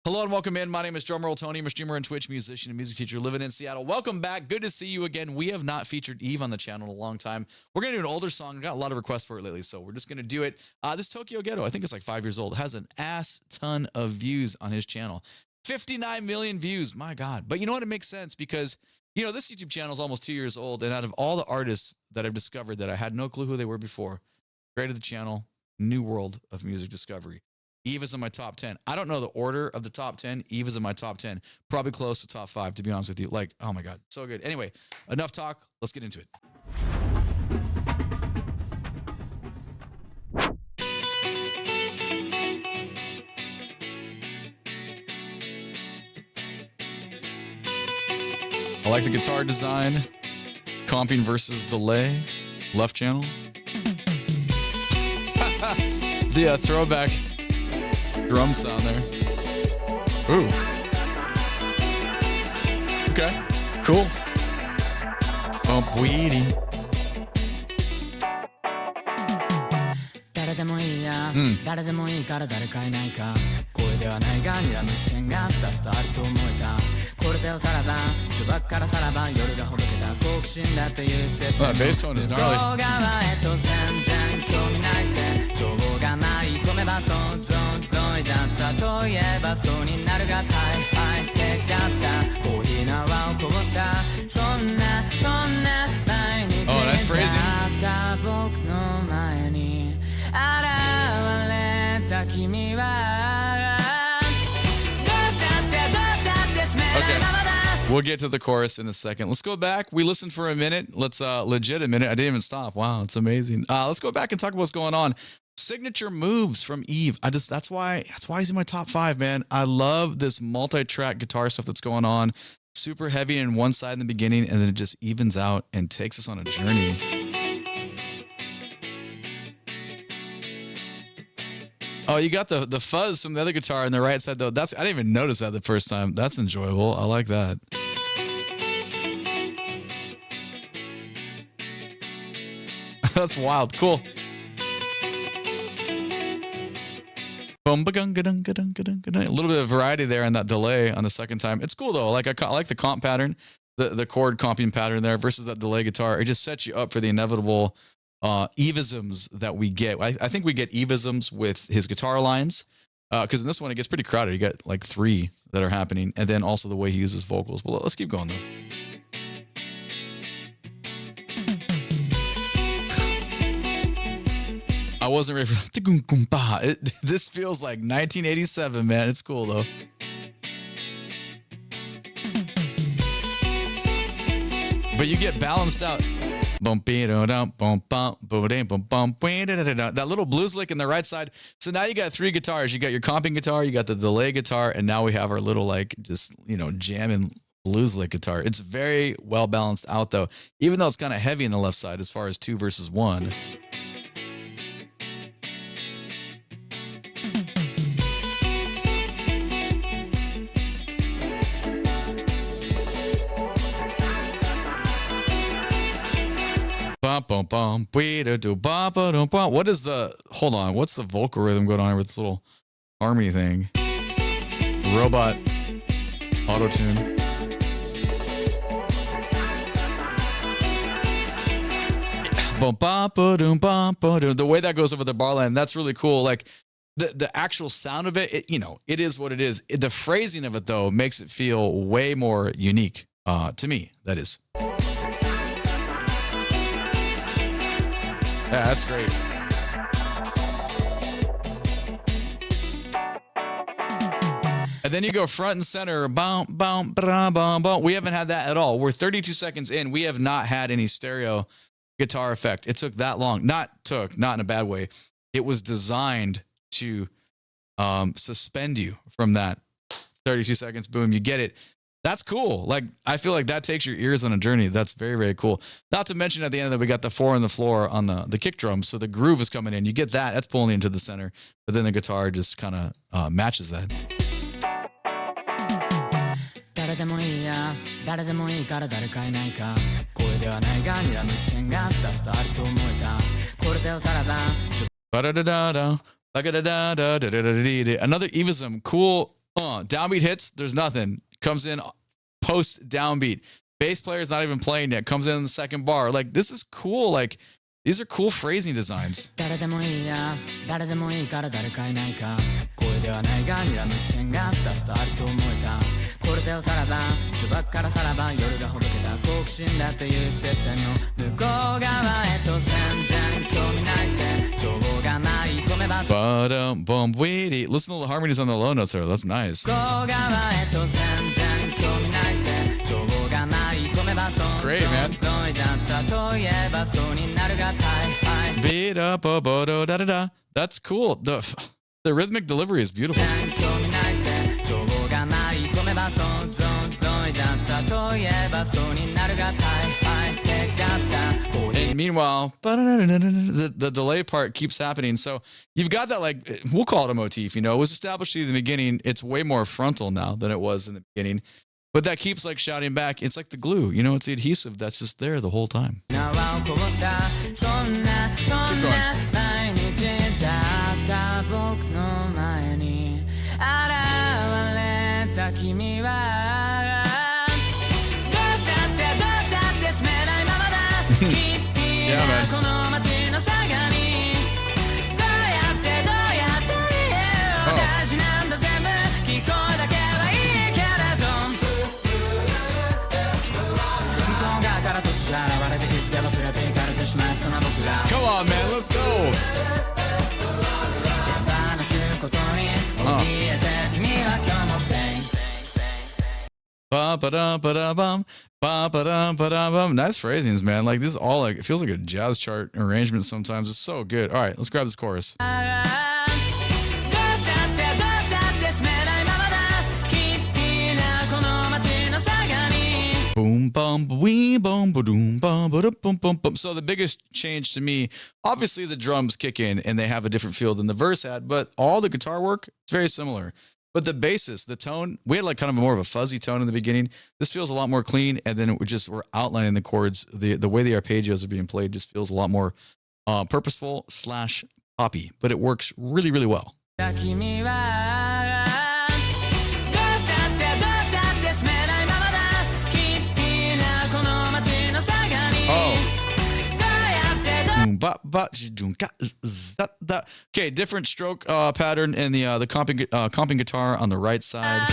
Hello and welcome in. My name is DrumRollTony. I'm a streamer and Twitch musician and music teacher living in Seattle. Welcome back. Good to see you again. We have not featured Eve on the channel in a long time. We're going to do an older song. I got a lot of requests for it lately, so we're just going to do it. This Tokyo Ghetto, I think it's like 5 years old, has an ass ton of views on his channel. 59 million views. My God. But you know what? It makes sense because, you know, this YouTube channel is almost 2 years old, and out of all the artists that I've discovered that I had no clue who they were before, created the channel, new world of music discovery. Eve is in my top 10. I don't know the order of the top 10. Eve is in my top 10. Probably close to top 5, to be honest with you. Like, oh my God, so good. Anyway, enough talk. Let's get into it. I like the guitar design. Comping versus delay. Left channel. The throwback drum sound there. Ooh. Okay. Cool. Bump weedy. 誰でもいいや、誰でもいいから誰かいないか声ではないが睨む視線がスタスタあると思えたこれでおさらば呪縛からさらば夜がほどけた好奇心だっていうステップ That bass tone is gnarly. 向こう側へと全然興味ないって情報が舞い込めば想像通りだったといえばそうになるが大敗的だったコーヒーの泡をこぼしたそんな毎日だった僕の前に現れた君はどうしたって冷めたままだ We'll get to the chorus in a second. Let's go back. We listened for a minute. Let's legit a minute. I didn't even stop. Wow, it's amazing. Let's go back and talk about what's going on. Signature moves from Eve. That's why he's in my top 5, man. I love this multi-track guitar stuff that's going on. Super heavy in one side in the beginning, and then it just evens out and takes us on a journey. Oh, you got the fuzz from the other guitar on the right side though. I didn't even notice that the first time. That's enjoyable. I like that. That's wild. Cool. A little bit of variety there in that delay on the second time. It's cool though. Like I like the comp pattern, the chord comping pattern there versus that delay guitar. It just sets you up for the inevitable Evisms that we get. I think we get Evisms with his guitar lines because in this one it gets pretty crowded. You got like 3 that are happening, and then also the way he uses vocals. But let's keep going though. I wasn't ready for this feels like 1987, man. It's cool though. But you get balanced out. That little blues lick in the right side. So now you got 3 guitars. You got your comping guitar, you got the delay guitar, and now we have our little like just, you know, jamming blues lick guitar. It's very well balanced out though, even though it's kind of heavy in the left side as far as 2 versus 1. What is the, hold on, what's the vocal rhythm going on with this little harmony thing? Robot auto-tune. The way that goes over the bar line, that's really cool. Like the actual sound of it, you know, it is what it is. The phrasing of it though makes it feel way more unique to me, that is. Yeah, that's great. And then you go front and center. We haven't had that at all. We're 32 seconds in. We have not had any stereo guitar effect. It took that long. Not in a bad way. It was designed to suspend you from that 32 seconds. Boom, you get it. That's cool. Like, I feel like that takes your ears on a journey. That's very, very cool. Not to mention at the end that we got the 4 on the floor on the kick drum. So the groove is coming in. You get that. That's pulling into the center. But then the guitar just kind of matches that. 誰でもいいや、誰でもいいから誰かいないか声ではないが睨む視線がスタスタあると思えたこれでおさらば Another Evism, cool Downbeat hits, there's nothing. Comes in post downbeat. Bass player's not even playing yet. Comes in the second bar. Like, this is cool. Like, these are cool phrasing designs. 誰でもいいや誰でもいいから誰かいないか声ではないが睨む視線がスタスタあると思えたこれでおさらば呪縛からさらば夜がほどけた好奇心だっていう視線の向こう側へと全然興味ないって情報がない込めば Wait, listen to the harmonies on the low notes there. That's nice. 向こう側へと全然興味ないって情報がない込めば It's great, man. だったといえばそうになるが大敗 Beat up, da da da. That's cool. The rhythmic delivery is beautiful. And meanwhile, the delay part keeps happening. So you've got that, like, we'll call it a motif, you know, it was established in the beginning. It's way more frontal now than it was in the beginning. But that keeps like shouting back. It's like the glue, you know, it's the adhesive that's just there the whole time. Let's keep going. Yeah, man. Come on, man, let's go. Nice phrasings, man. Like, this is all like, it feels like a jazz chart arrangement sometimes. It's so good. All right, let's grab this chorus. Boom, bum, wee, boom, boom, bum, boom, boom, boom. So the biggest change to me, obviously the drums kick in and they have a different feel than the verse had, but all the guitar work is very similar. But the basis, the tone, we had like kind of more of a fuzzy tone in the beginning. This feels a lot more clean, and then we're outlining the chords. The way the arpeggios are being played just feels a lot more purposeful / poppy, but it works really, really well. Okay, different stroke pattern in the comping guitar on the right side.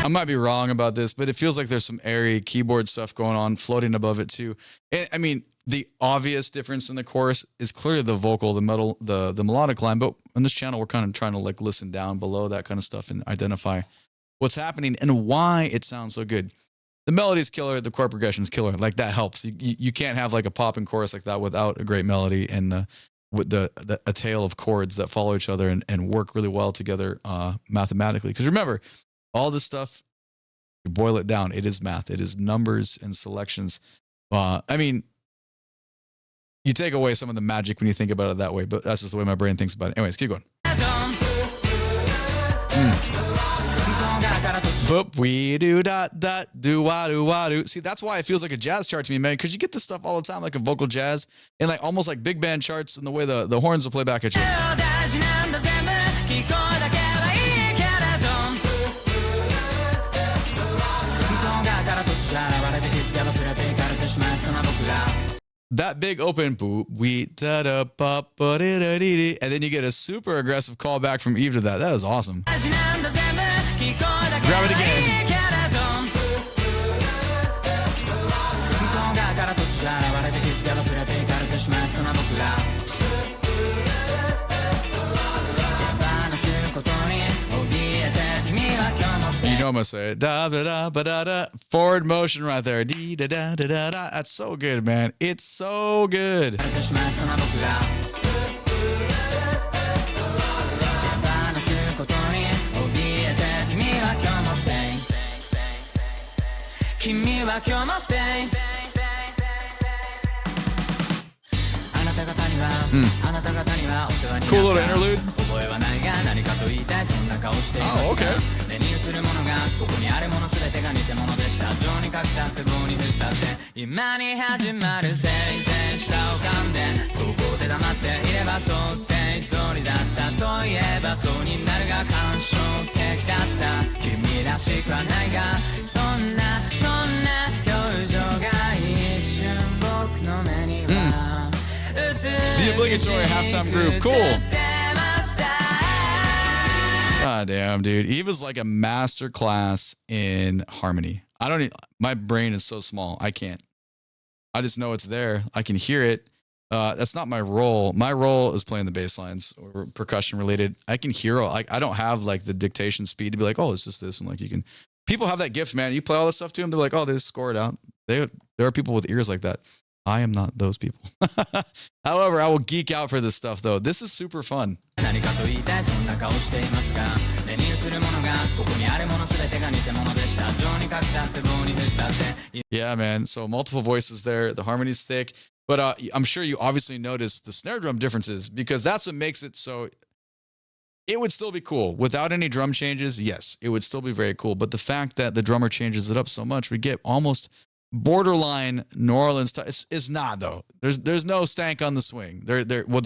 I might be wrong about this, but it feels like there's some airy keyboard stuff going on floating above it too. And, I mean, the obvious difference in the chorus is clearly the vocal, the melodic line, but on this channel, we're kind of trying to like listen down below that kind of stuff and identify what's happening and why it sounds so good. The melody's killer, the chord progression's killer. Like, that helps. You can't have like a popping chorus like that without a great melody and a tail of chords that follow each other and work really well together mathematically. Because remember, all this stuff, you boil it down, it is math. It is numbers and selections. I mean, you take away some of the magic when you think about it that way, but that's just the way my brain thinks about it. Anyways, keep going. Boop, we do dot dot do wa do wa do. See, that's why it feels like a jazz chart to me, man, because you get this stuff all the time, like a vocal jazz, and like almost like big band charts and the way the horns will play back at you. That big open boop, we da da ba ba da da dee, and then you get a super aggressive callback from Eve to that. That is awesome. Grab it again. You know I'm gonna say it. Da da da ba da da. Forward motion right there. Dee da da da da da. That's so good, man. It's so good. Cool little interlude. Oh, okay. The obligatory halftime groove. Cool. God damn, dude. Eva's like a master class in harmony. My brain is so small. I can't. I just know it's there. I can hear it. That's not my role. My role is playing the bass lines or percussion related. I can hear, like, I don't have like the dictation speed to be like, oh, it's just this. And like, people have that gift, man. You play all this stuff to them. They're like, oh, they just score it out. There are people with ears like that. I am not those people. However, I will geek out for this stuff though. This is super fun. Yeah, man. So multiple voices there. The harmony's thick. But I'm sure you obviously noticed the snare drum differences because that's what makes it so. It would still be cool. Without any drum changes, yes, it would still be very cool. But the fact that the drummer changes it up so much, we get almost borderline New Orleans style. It's not though. There's no stank on the swing. There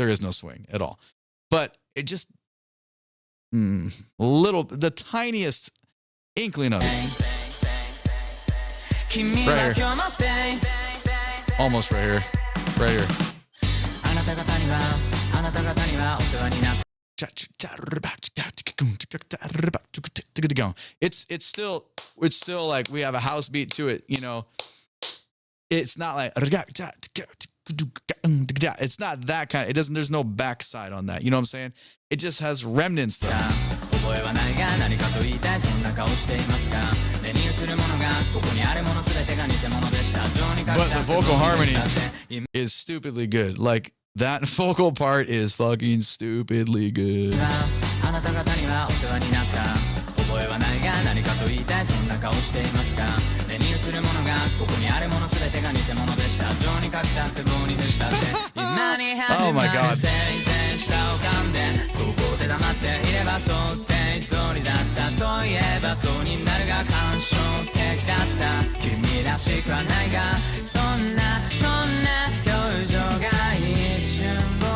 is no swing at all. But it just the tiniest inkling of it. Right here. Almost right here. Right here. It's still like we have a house beat to it, you know. It's not like it's not that kind of, there's no backside on that, you know what I'm saying? It just has remnants though. But the vocal harmony is stupidly good. Like that vocal part is fucking stupidly good. Oh my God.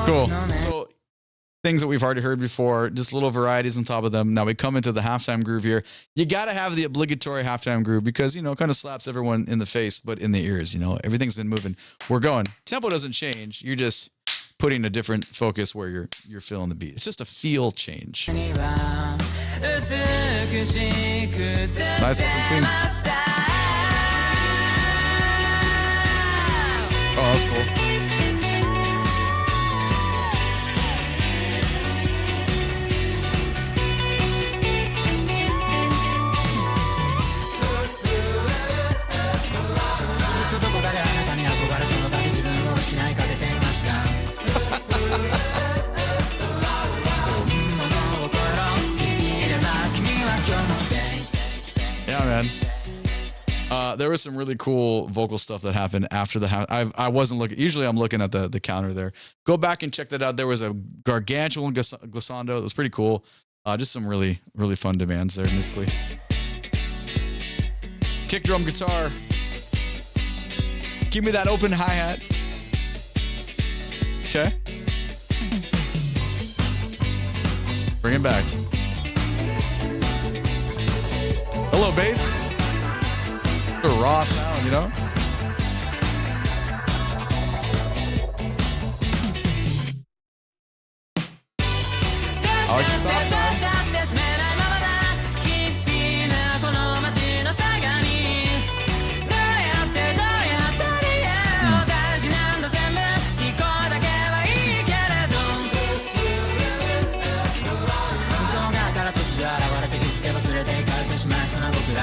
Cool. So things that we've already heard before, just little varieties on top of them. Now we come into the halftime groove here. You got to have the obligatory halftime groove because, you know, it kind of slaps everyone in the face, but in the ears, you know, everything's been moving. We're going. Tempo doesn't change. You're just putting a different focus where you're feeling the beat. It's just a feel change. Nice and clean. Oh, that's cool. Yeah, man. There was some really cool vocal stuff that happened after the house. I wasn't looking. Usually I'm looking at the counter there. Go back and check that out. There was a gargantuan glissando. It was pretty cool. Just some really, really fun demands there musically. Kick drum guitar. Give me that open hi-hat. Okay. Bring it back. Hello, bass. A raw sound, you know? I like the stop time.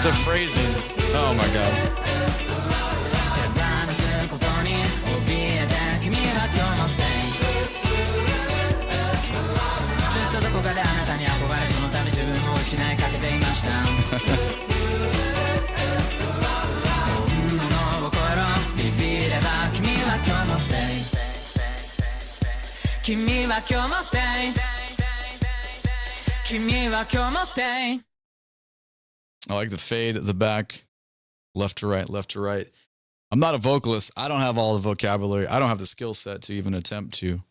The phrasing. Oh my God. 君は今日も stay 君は今日も stay I like the fade at the back, left to right, left to right. I'm not a vocalist. I don't have all the vocabulary. I don't have the skill set to even attempt to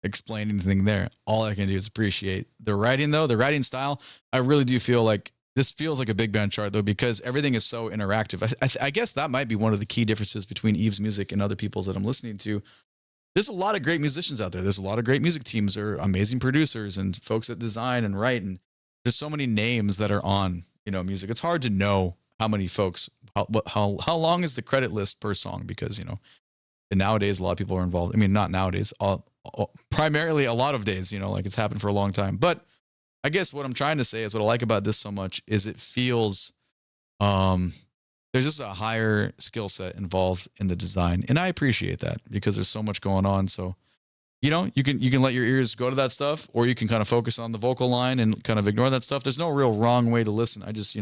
explain anything there. All I can do is appreciate the writing, though. The writing style, I really do feel like this feels like a big band chart, though, because everything is so interactive. I guess that might be one of the key differences between Eve's music and other people's that I'm listening to. There's a lot of great musicians out there. There's a lot of great music teams or amazing producers and folks that design and write. And there's so many names that are on, music. It's hard to know how many folks, how long is the credit list per song? Because, and nowadays, a lot of people are involved. I mean, not nowadays, primarily a lot of days, like it's happened for a long time. But I guess what I'm trying to say is what I like about this so much is it feels, there's just a higher skill set involved in the design. And I appreciate that because there's so much going on. So, you can let your ears go to that stuff, or you can kind of focus on the vocal line and kind of ignore that stuff. There's no real wrong way to listen. I just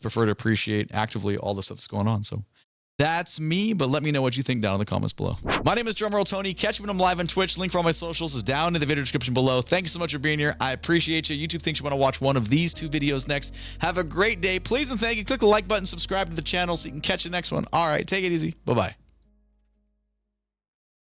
prefer to appreciate actively all the stuff that's going on. So that's me, but let me know what you think down in the comments below. My name is DrumRollTony. Catch me when I'm live on Twitch. Link for all my socials is down in the video description below. Thank you so much for being here. I appreciate you. YouTube thinks you want to watch one of these 2 videos next. Have a great day. Please and thank you. Click the like button, subscribe to the channel so you can catch the next one. All right, take it easy. Bye-bye.